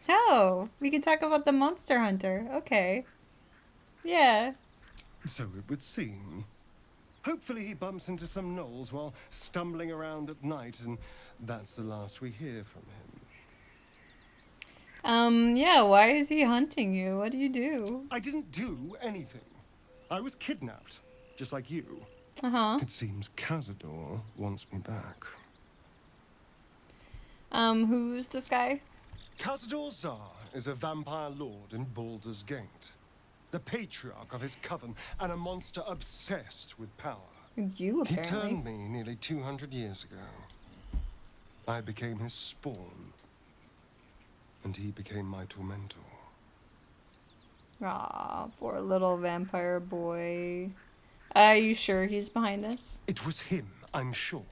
Oh, we can talk about the Monster Hunter. Okay. Yeah. So it would seem. Hopefully he bumps into some gnolls while stumbling around at night, and that's the last we hear from him. Yeah, why is he hunting you? What do you do? I didn't do anything. I was kidnapped, just like you. Uh-huh. It seems Cazador wants me back. Who's this guy? Cazador Zar is a vampire lord in Baldur's Gate. The patriarch of his coven and a monster obsessed with power. You, He apparently. turned me nearly 200 years ago. I became his spawn. And he became my tormentor. Aw, poor little vampire boy. Are you sure he's behind this? It was him, I'm sure.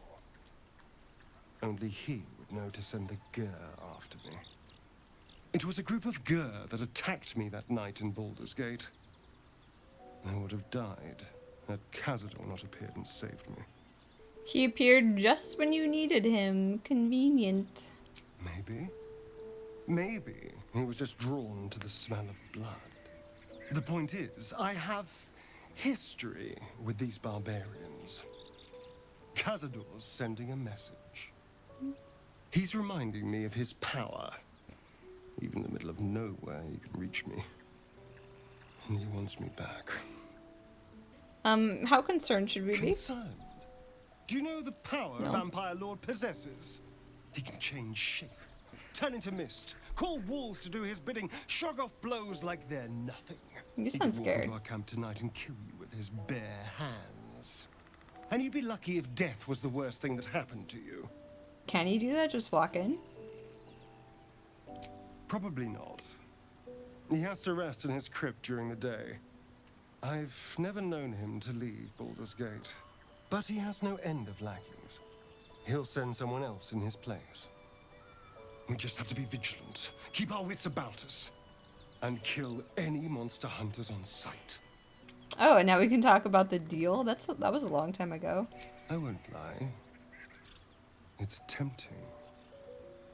Only he would know to send the Gur after me. It was a group of Gur that attacked me that night in Baldur's Gate. I would have died had Cazador not appeared and saved me. He appeared just when you needed him. Convenient. Maybe. Maybe he was just drawn to the smell of blood. The point is, I have history with these barbarians. Cazador's sending a message. He's reminding me of his power. Even in the middle of nowhere, he can reach me. And he wants me back. How concerned should we be? Concerned? Do you know the power No. a vampire lord possesses? He can change shape, turn into mist, call walls to do his bidding, shrug off blows like they're nothing. You He sound could walk scared. into our camp tonight and kill you with his bare hands. And you'd be lucky if death was the worst thing that happened to you. Can he do that? Just walk in? Probably not. He has to rest in his crypt during the day. I've never known him to leave Baldur's Gate. But he has no end of lackeys. He'll send someone else in his place. We just have to be vigilant, keep our wits about us, and kill any monster hunters on sight. Oh, and now we can talk about the deal? That was a long time ago. I won't lie. It's tempting.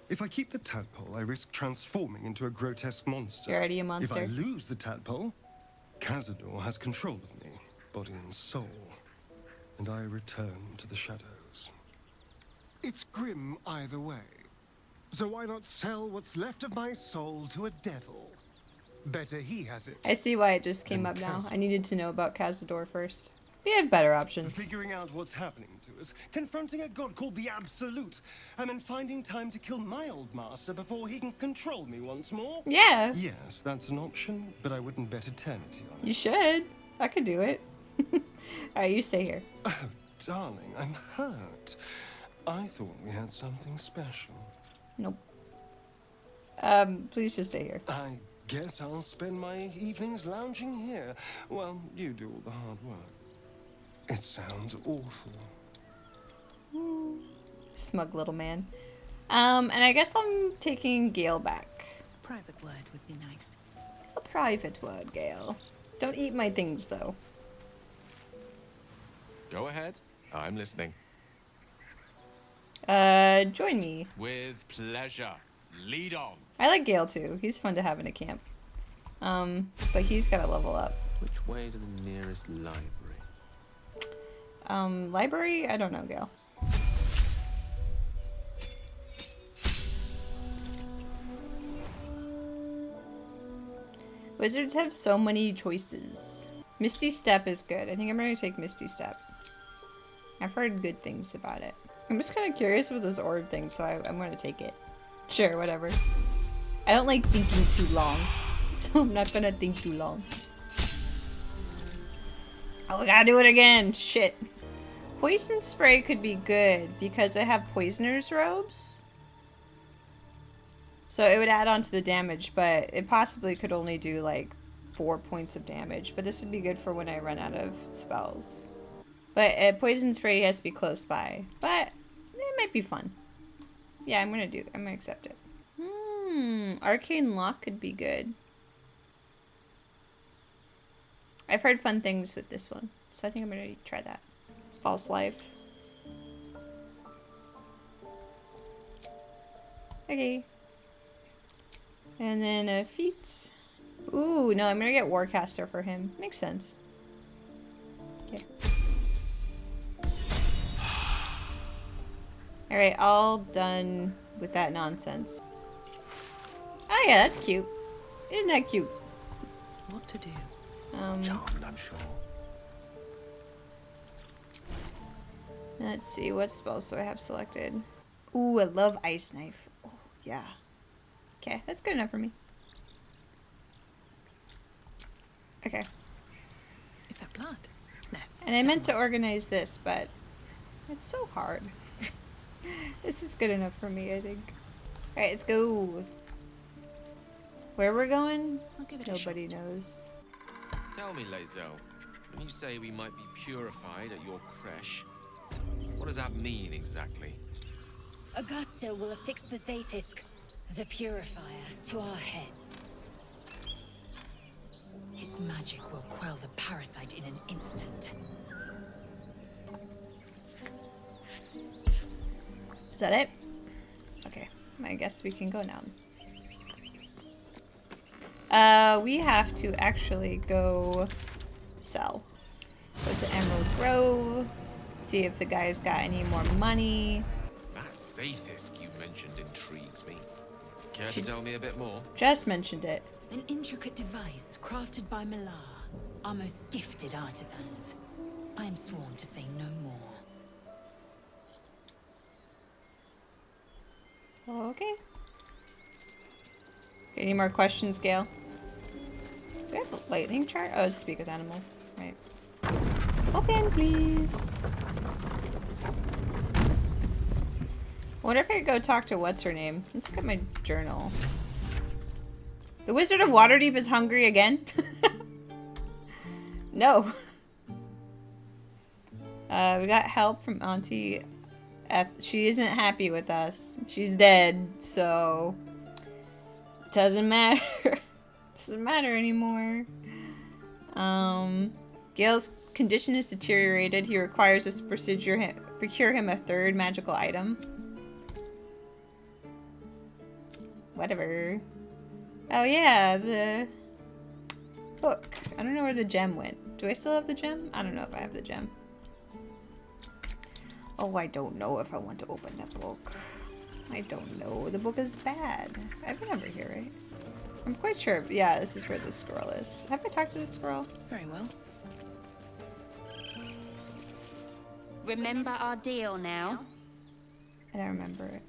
If I keep the tadpole, I risk transforming into a grotesque monster. You're already a If monster. I lose the tadpole, Cazador has control of me, body and soul, and I return to the shadows. It's grim either way. So why not sell what's left of my soul to a devil? Better he has it. I see why it just came And up now. Cazador. I needed to know about Cazador first. We have better options. Figuring out what's happening to us, confronting a god called the Absolute, and then finding time to kill my old master before he can control me once more? Yeah, Yes, that's an option, but I wouldn't bet eternity on it. you should. I could do it. Alright, you stay here. Oh, darling, I'm hurt. I thought we had something special. Nope. Please just stay here. I guess I'll spend my evenings lounging here while you do all the hard work. It sounds awful. Smug little man. And I guess I'm taking Gale back. Private word would be nice. A private word, Gale. Don't eat my things, though. Go ahead. I'm listening. Join me. With pleasure. Lead on. I like Gale, too. He's fun to have in a camp. But he's gotta level up. Which way to the nearest library? Library? I don't know, Gale. Wizards have so many choices. Misty Step is good. I think I'm gonna take Misty Step. I've heard good things about it. I'm just kind of curious with this orb thing, so I'm gonna take it. Sure, whatever. I don't like thinking too long, so I'm not gonna think too long. Oh, we gotta do it again! Shit. Poison spray could be good because I have poisoner's robes. So it would add on to the damage, but it possibly could only do like 4 points of damage. But this would be good for when I run out of spells. But poison spray has to be close by. But it might be fun. Yeah, I'm gonna accept it. Arcane Lock could be good. I've heard fun things with this one, so I think I'm gonna try that. False Life. Okay. And then a feat. Ooh, no, I'm gonna get Warcaster for him. Makes sense. Okay. Alright, all done with that nonsense. Oh yeah, that's cute. Isn't that cute? What to do? Charmed, I'm sure. Let's see, what spells do I have selected? Ooh, I love Ice Knife. Oh, yeah. Okay, that's good enough for me. Okay. Is that blood? No. And I meant to organize this, but it's so hard. This is good enough for me, I think. Alright, let's go. Where we're going? I'll give it a Nobody shot. knows. Tell me, Lae'zel, when you say we might be purified at your creche, what does that mean exactly? Augusta will affix the Zafisk, the Purifier, to our heads. Its magic will quell the parasite in an instant. Is that it? Okay, I guess we can go now. We have to actually go sell. Go to Emerald Grove, see if the guy's got any more money. That Zafisk you mentioned intrigues me. Care to tell me a bit more? Just mentioned it. An intricate device crafted by Malar, our most gifted artisans. I am sworn to say no more. Okay. Any more questions, Gale? Do we have a lightning chart? Oh, it's speak with animals. Right. Open, please. I wonder if I could go talk to what's her name. Let's look at my journal. The Wizard of Waterdeep is hungry again? No. We got help from Auntie F. She isn't happy with us. She's dead, so doesn't matter. Doesn't matter anymore. Gale's condition is deteriorated. He requires us to procure him a third magical item. Whatever. Oh yeah, the book. I don't know where the gem went. Do I still have the gem? I don't know if I have the gem. Oh, I don't know if I want to open that book. I don't know. The book is bad. I've been over here, right? I'm quite sure. Yeah, this is where the squirrel is. Have I talked to the squirrel? Very well. Remember our deal now? I don't remember it.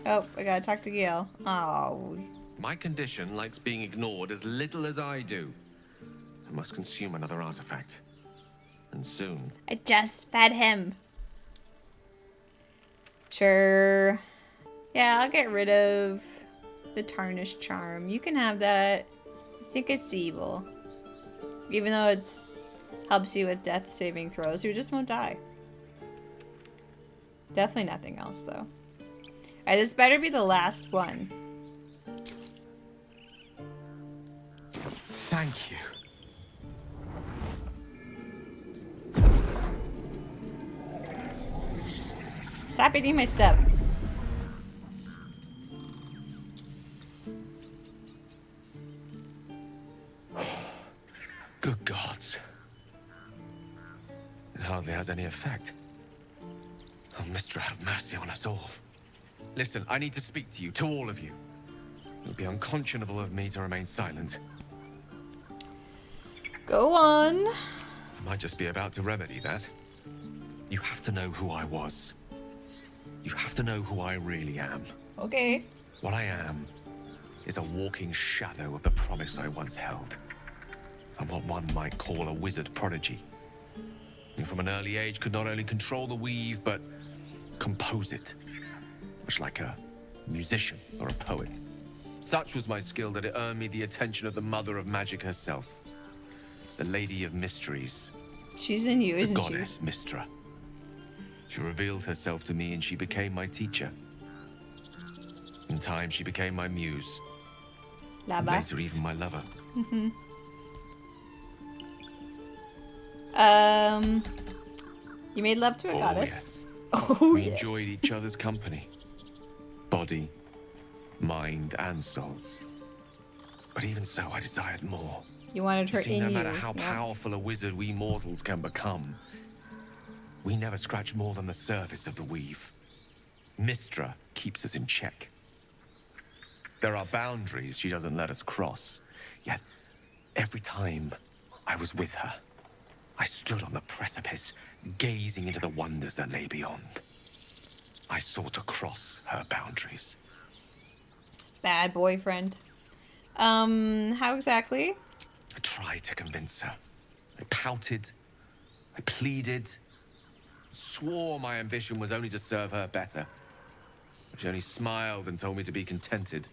Oh, I gotta talk to Gale. Oh. My condition likes being ignored as little as I do. I must consume another artifact. And soon. I just fed him. Sure. Yeah, I'll get rid of the tarnished charm. You can have that. I think it's evil. Even though it's helps you with death saving throws, you just won't die. Definitely nothing else though. Alright, this better be the last one. Thank you. Stop eating my stuff. Good gods. It hardly has any effect. Oh, Mistra, have mercy on us all. Listen, I need to speak to you, to all of you. It would be unconscionable of me to remain silent. Go on. I might just be about to remedy that. You have to know who I was. You have to know who I really am. Okay. What I am is a walking shadow of the promise I once held. I'm what one might call a wizard prodigy. Who from an early age could not only control the weave, but compose it. Much like a musician or a poet. Such was my skill that it earned me the attention of the mother of magic herself. The Lady of Mysteries. She's in you, The isn't she? goddess Mistra. She revealed herself to me and she became my teacher. In time, she became my muse. And Lava. later, even my lover. You made love to a Oh, goddess. yes. Oh, We yes. enjoyed each other's company. Body, mind and soul. But even so, I desired more. You wanted her See, in no you. matter how Yeah. powerful a wizard we mortals can become, we never scratch more than the surface of the weave. Mystra keeps us in check. There are boundaries she doesn't let us cross, yet every time I was with her, I stood on the precipice, gazing into the wonders that lay beyond. I sought to cross her boundaries. Bad boyfriend. How exactly? I tried to convince her. I pouted. I pleaded. Swore my ambition was only to serve her better. But she only smiled and told me to be contented.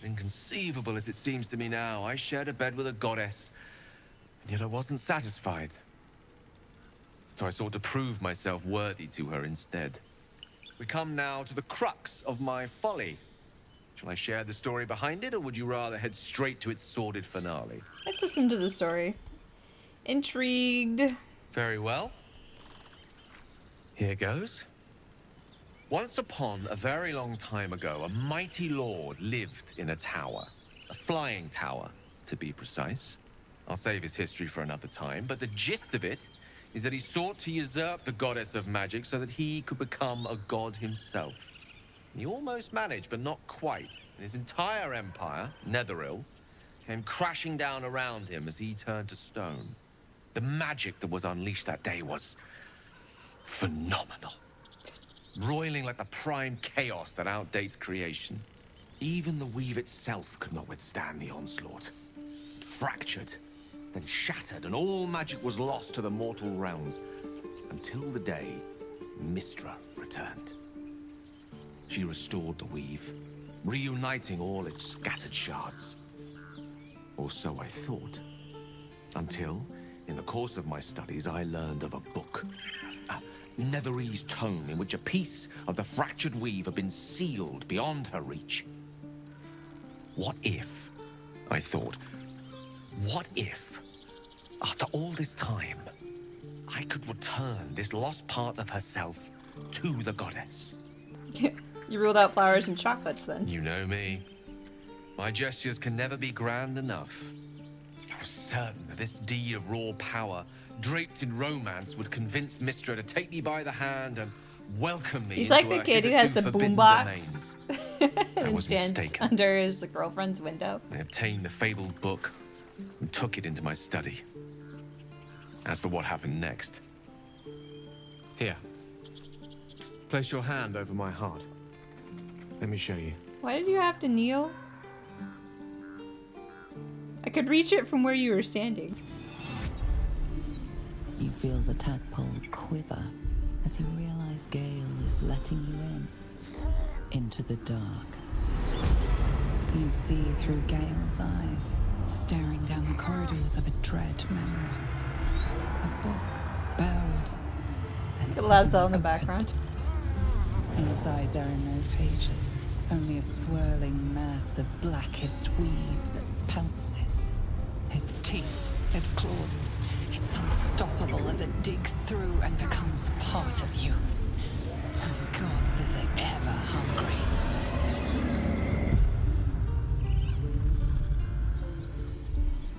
Inconceivable as it seems to me now, I shared a bed with a goddess, and yet I wasn't satisfied. So I sought to prove myself worthy to her instead. We come now to the crux of my folly. Shall I share the story behind it, or would you rather head straight to its sordid finale? Let's listen to the story. Intrigued. Very well. Here goes. Once upon a very long time ago, a mighty lord lived in a tower. A flying tower, to be precise. I'll save his history for another time, but the gist of it is that he sought to usurp the goddess of magic so that he could become a god himself. He almost managed, but not quite. And his entire empire, Netheril, came crashing down around him as he turned to stone. The magic that was unleashed that day was phenomenal. Roiling like the prime chaos that outdates creation. Even the weave itself could not withstand the onslaught. It fractured, then shattered, and all magic was lost to the mortal realms, until the day Mystra returned. She restored the weave, reuniting all its scattered shards. Or so I thought. Until, in the course of my studies, I learned of a book. A Netherese tome in which a piece of the fractured weave had been sealed beyond her reach. What if, I thought, what if, after all this time, I could return this lost part of herself to the goddess? You ruled out flowers and chocolates then. You know me. My gestures can never be grand enough. I was certain that this deed of raw power, draped in romance, would convince Mystra to take me by the hand and welcome me He's into like the her kid who has hitherto the forbidden boombox domains. I and was stands mistaken. under his girlfriend's window. I obtained the fabled book and took it into my study. As for what happened next... Here. Place your hand over my heart. Let me show you. Why did you have to kneel? I could reach it from where you were standing. You feel the tadpole quiver as you realize Gale is letting you in. Into the dark. You see through Gale's eyes, staring down the corridors of a dread memory. A book, bound, and Look at Lazo in the suddenly background. opened. Inside there are no pages, only a swirling mass of blackest weave that pounces. Its teeth, its claws, it's unstoppable as it digs through and becomes part of you. And gods, is it ever hungry.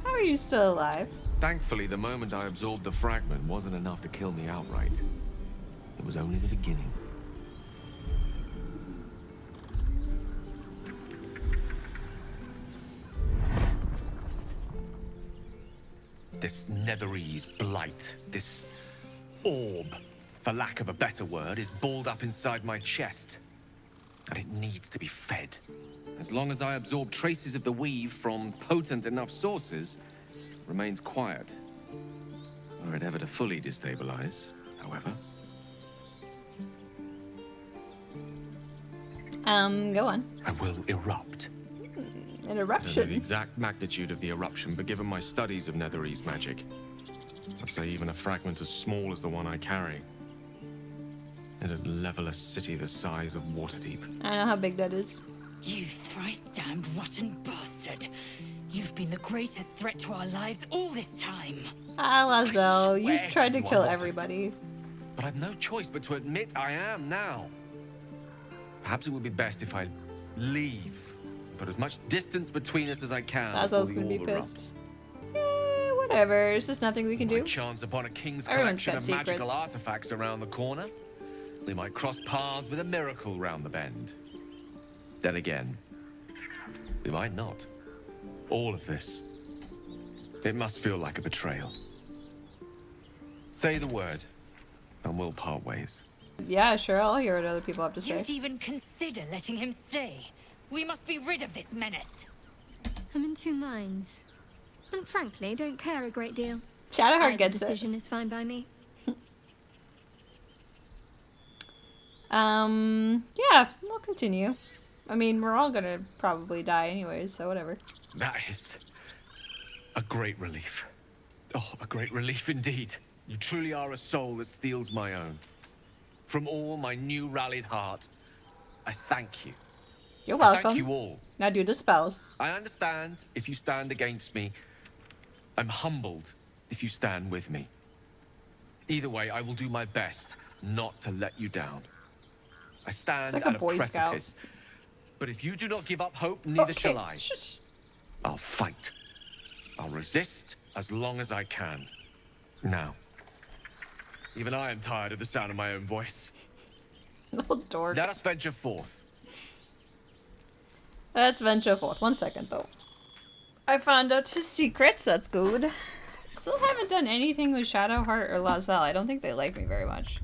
How are you still alive? Thankfully, the moment I absorbed the fragment wasn't enough to kill me outright. It was only the beginning. This Netherese blight, this orb, for lack of a better word, is balled up inside my chest. And it needs to be fed. As long as I absorb traces of the weave from potent enough sources, it remains quiet. Were it ever to fully destabilize, however. Go on. I will erupt. An I don't know the eruption. exact magnitude of the eruption, but given my studies of Netherese magic, I'd say even a fragment as small as the one I carry, it'd level a city the size of Waterdeep. I don't know how big that is. You thrice-damned rotten bastard! You've been the greatest threat to our lives all this time! Ah, Lazo, you swear tried to to you I kill wasn't. everybody. But I've no choice but to admit I am now. Perhaps it would be best if I leave. Put as much distance between us as I can. Lazel's before gonna the be order pissed. Whatever. Is just nothing we can My do? chance upon a king's Everyone's collection got of magical secrets. artifacts around the corner. We might cross paths with a miracle round the bend. Then again, we might not. All of this. It must feel like a betrayal. Say the word, and we'll part ways. Yeah, sure. I'll hear what other people have to say. You'd even consider letting him stay. We must be rid of this menace. I'm in two minds. And frankly, don't care a great deal. Shadowheart Either gets it. decision is fine by me. Yeah, we'll continue. I mean, we're all gonna probably die anyways, so whatever. That is a great relief. Oh, a great relief indeed. You truly are a soul that steals my own. From all my new rallied heart, I thank you. You're I welcome. thank you all. Now do the spells. I understand if you stand against me. I'm humbled if you stand with me. Either way, I will do my best not to let you down. I stand It's like a at Boy Scout. precipice. But if you do not give up hope, neither Okay, shall I. shush. I'll fight. I'll resist as long as I can. Now, even I am tired of the sound of my own voice. Little dork. Let us venture forth. Let's venture forth. 1 second, though. I found out his secrets. That's good. Still haven't done anything with Shadowheart or Lazel. I don't think they like me very much.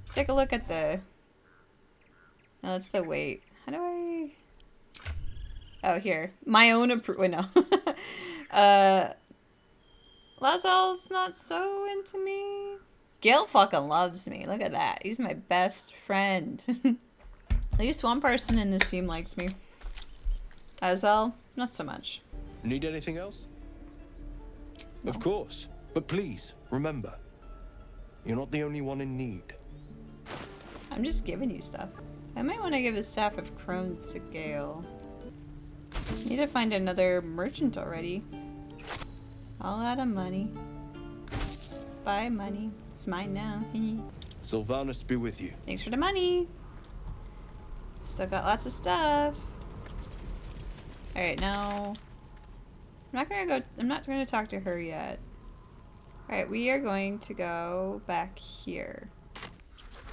Let's take a look at the... No, that's the weight. How do I... Oh, here. My own Wait, no. Lazel's not so into me. Gil fucking loves me. Look at that. He's my best friend. At least one person in this team likes me. Lazel, not so much. Need anything else? Of course. But please, remember, you're not the only one in need. I'm just giving you stuff. I might want to give the Staff of Crones to Gale. Need to find another merchant already. All out of money. Buy money. It's mine now. Sylvanus be with you. Thanks for the money. Still got lots of stuff. Alright, now... I'm not gonna talk to her yet. Alright, we are going to go back here.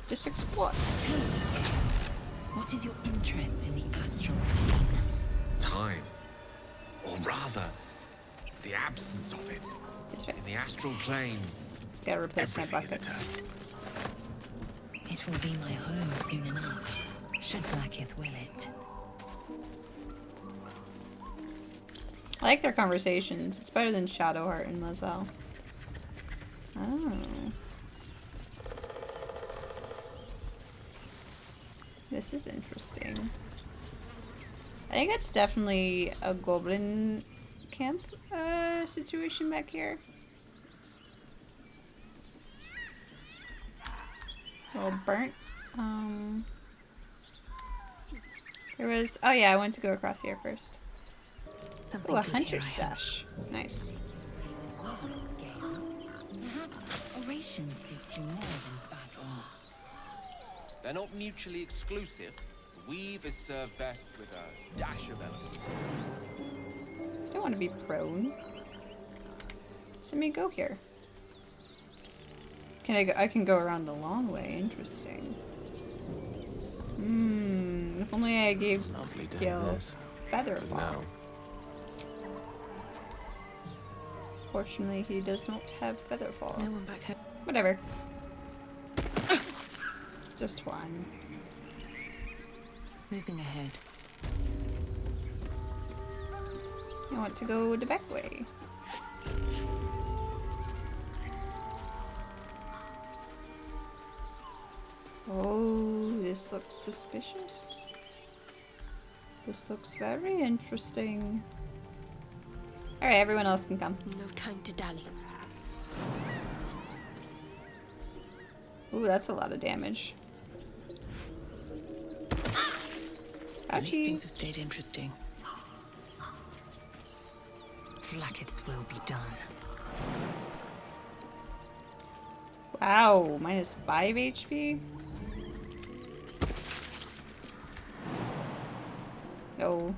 Just explore. What is your interest in the astral plane? Time. Or rather, the absence of it. This way. In the astral plane, Just gotta replace my everything is buckets. eternal. It will be my home soon enough, should Blackith will it. I like their conversations. It's better than Shadowheart and Lazel. Oh. This is interesting. I think it's definitely a goblin camp situation back here. A little burnt. There was... Oh yeah, I wanted to go across here first. Something Oh, a good here, I hunter's hope. stash. Nice. Words, Gale. Perhaps oration suits you more than battle. They're not mutually exclusive. Weave is served best with a dash of elegance. Don't want to be prone. So let me go here. Can I go? I can go around the long way. Interesting. If only I gave Lovely day, Gil this. feather For fall. now. Fortunately, he does not have feather fall. No one back home. Whatever. Just one. Moving ahead. I want to go the back way. Oh, this looks suspicious. This looks very interesting. Alright, everyone else can come. No time to dally. Ooh, that's a lot of damage. These Ouchie. things have stayed interesting. Blackith's will be done. Wow, minus 5 HP? Oh.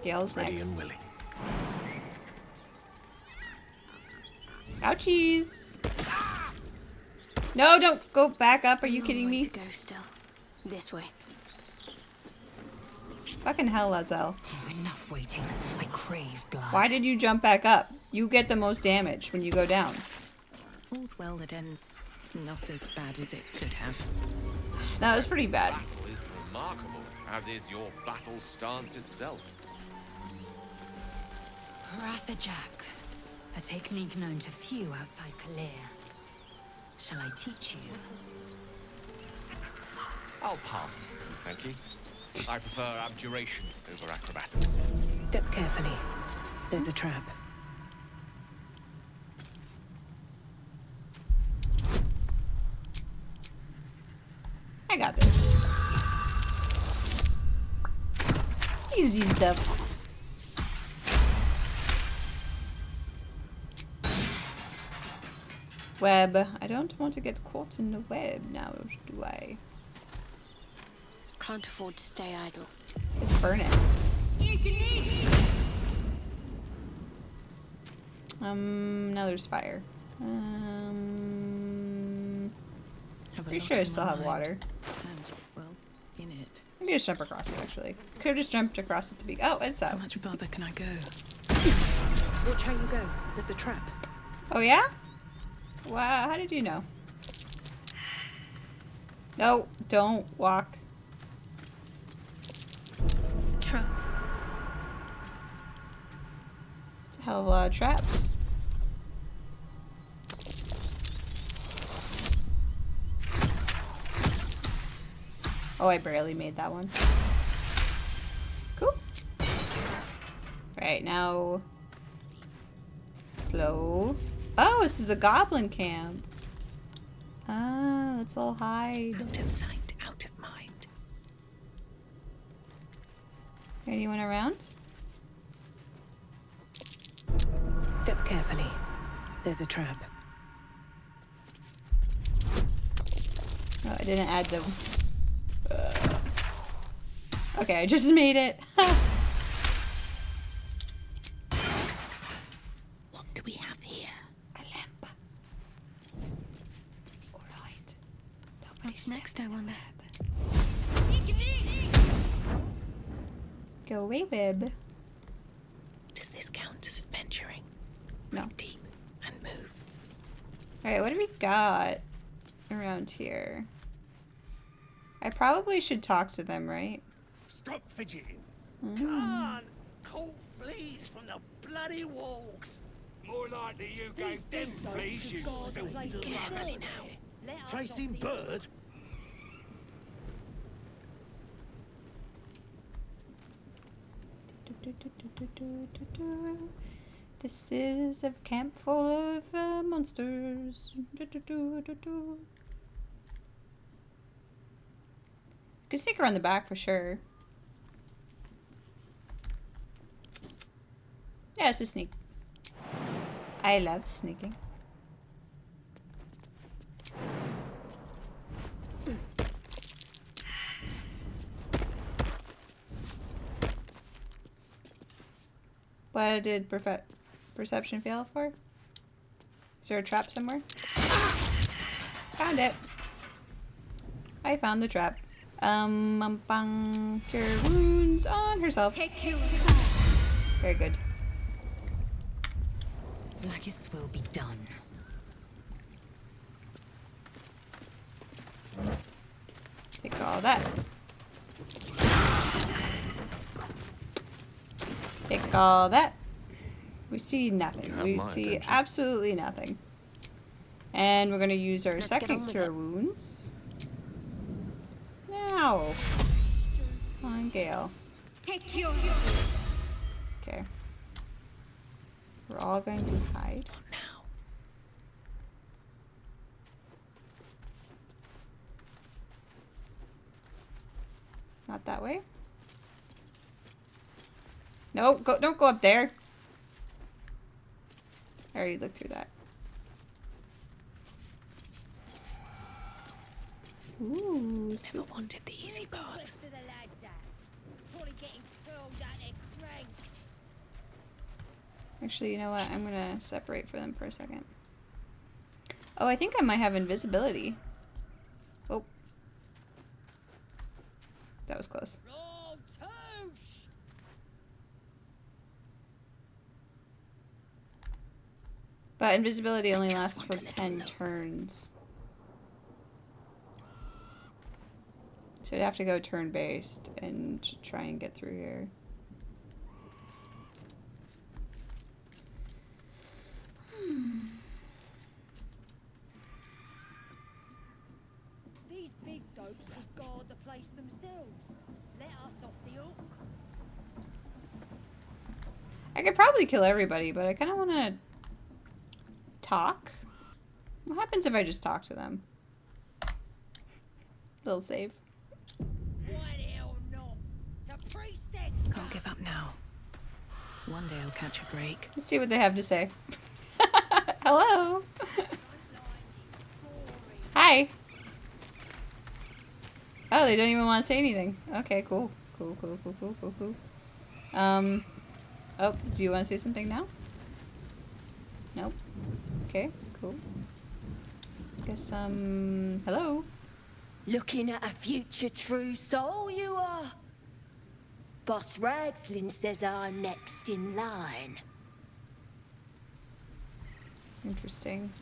Gale's Ready next. and willing. Ouchies! No, don't go back up. Are you kidding me? To go still. This way. Fucking hell, Lazel. Oh, enough waiting. I crave blood. Why did you jump back up? You get the most damage when you go down. All's well that ends not as bad as it could have. No, it was pretty bad. Battle is remarkable, as is your battle stance itself. Jack, a technique known to few outside Kalir. Shall I teach you? I'll pass, thank you. I prefer abjuration over acrobatics. Step carefully. There's a trap. I got this. Easy stuff. Web. I don't want to get caught in the web now, do I? Can't afford to stay idle. Let's burn it. Now there's fire. Pretty sure I still have water. And, well, in it. Maybe just jump across it, actually. Could have just jumped across it to be. Oh, it's How out. much further can I go? Watch how you go. There's a trap. Oh, yeah? Wow, how did you know? No, don't walk. Trap. It's a hell of a lot of traps. Oh, I barely made that one. Cool. Right, now... Slow. Oh, this is the goblin camp. Ah, let's all hide. Out of sight, out of mind. Anyone around? Step carefully. There's a trap. Oh, I didn't add the... Okay, I just made it. What do we have here? A lamp. Alright. What's next, I wonder? Go away, Web. Does this count as adventuring? No. Move deep and move. Alright, what do we got around here? I probably should talk to them, right? Stop fidgeting. Can't call fleas from the bloody walks. More likely you gave them fleas, you filthy Carefully now. chasing bird. This is a camp full of monsters. Could sneak around the back for sure. Yeah, it's just sneak. I love sneaking. What did perception fail for? Is there a trap somewhere? Found it. I found the trap. Cure wounds on herself. Take you. Very good. Like its will be done. Take all that. Take all that. We see nothing. You have We my see attention. absolutely nothing. And we're gonna use our Let's get on second with cure it. wounds. Now. On Gale. Take you. Okay. We're all going to hide. Not now. Not that way. No, don't go up there. I already looked through that. Ooh, Never wanted the easy path. Actually, you know what? I'm gonna separate for them for a second. Oh, I think I might have invisibility. Oh. That was close. But invisibility only lasts for 10 turns. So I'd have to go turn-based and try and get through here. These big dopes could guard the place themselves. Let us off the hook. I could probably kill everybody, but I kind of want to talk. What happens if I just talk to them? Little save. Can't give up now. One day I'll catch a break. Let's see what they have to say. Hello. Hi. Oh, they don't even want to say anything. Okay, cool. Cool. Oh, do you want to say something now? Nope. Okay, cool. Guess, hello? Looking at a future true soul, you are. Boss Ragslin says I'm next in line. Interesting.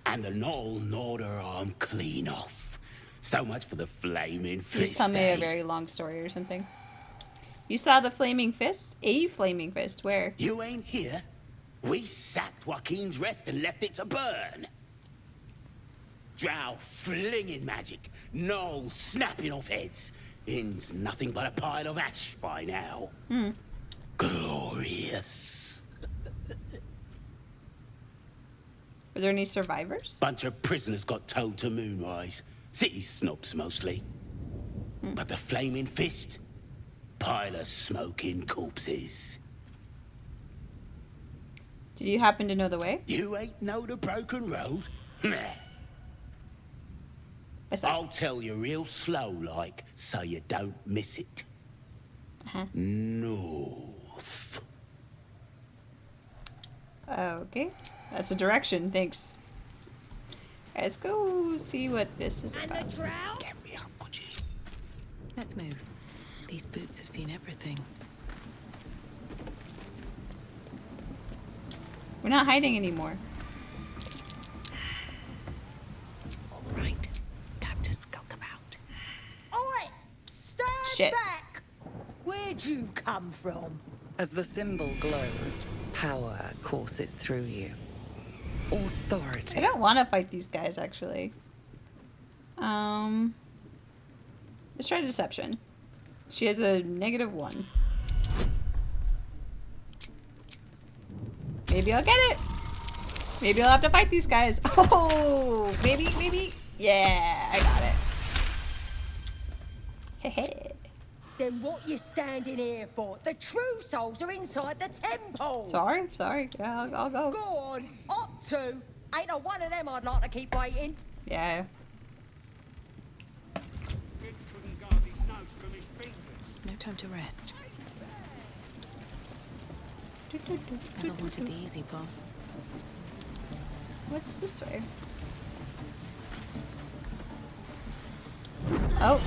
And the Knoll gnawed her arm clean off. So much for the flaming fist. Just tell me a very long story or something. You saw the flaming fist? A flaming fist, where? You ain't here. We sacked Joaquin's Rest and left it to burn. Drow flinging magic, Knoll snapping off heads. Inn's nothing but a pile of ash by now. Glorious. Were there any survivors? Bunch of prisoners got towed to Moonrise. City snobs mostly. But the flaming fist? Pile of smoking corpses. Did you happen to know the way? You ain't know the broken road? Nah. I'll tell you real slow like, so you don't miss it. North. Okay. That's a direction, thanks. Let's go see what this is about. And the drow? Get me up, would you? Let's move. These boots have seen everything. We're not hiding anymore. All right. Time to skulk about. Oi! Stand Shit. back! Where'd you come from? As the symbol glows, power courses through you. Authority. I don't want to fight these guys, actually. Let's try deception. She has a -1. Maybe I'll get it. Maybe I'll have to fight these guys. Oh, maybe. Yeah, I got it. Hehe. Then what you standing here for? The true souls are inside the temple. Sorry. Yeah, I'll go. Go on, up to. Ain't a one of them I'd like to keep waiting. Yeah. No time to rest. Never wanted the easy path. What's this way? Oh.